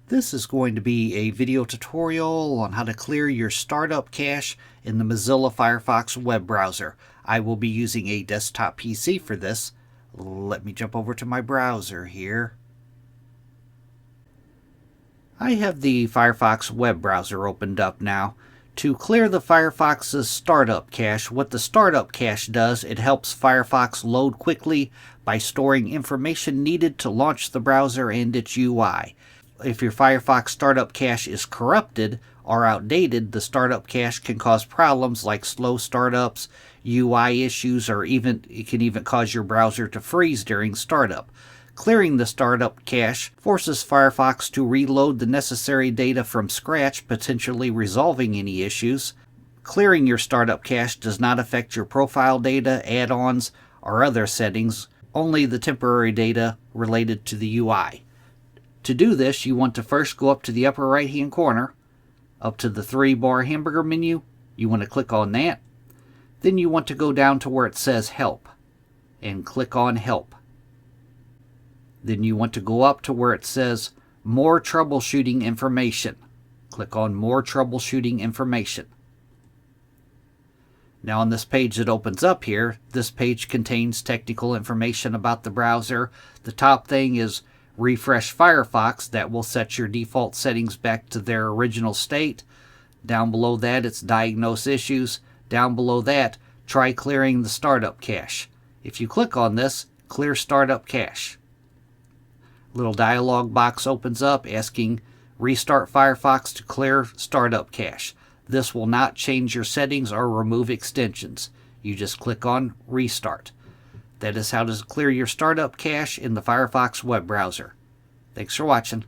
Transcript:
This is going to be a video tutorial on how to clear your startup cache in the Mozilla Firefox web browser. I will be using a desktop PC for this. Let me jump over to my browser here. I have the Firefox web browser opened up now. To clear the Firefox's startup cache, what the startup cache does, it helps Firefox load quickly by storing information needed to launch the browser and its UI. If your Firefox startup cache is corrupted or outdated, the startup cache can cause problems like slow startups, UI issues, or it can even cause your browser to freeze during startup. Clearing the startup cache forces Firefox to reload the necessary data from scratch, potentially resolving any issues. Clearing your startup cache does not affect your profile data, add-ons, or other settings, only the temporary data related to the UI. To do this, you want to first go up to the upper right-hand corner, up to the 3-bar hamburger menu. You want to click on that. Then you want to go down to where it says Help, and click on Help. Then you want to go up to where it says More Troubleshooting Information. Click on More Troubleshooting Information. Now on this page that opens up here, this page contains technical information about the browser. The top thing is Refresh Firefox. That will set your default settings back to their original state. Down below that, it's Diagnose Issues. Down below that, try clearing the startup cache. If you click on this, Clear Startup Cache. Little dialog box opens up asking Restart Firefox to clear startup cache. This will not change your settings or remove extensions. You just click on Restart. That is how to clear your startup cache in the Firefox web browser. Thanks for watching.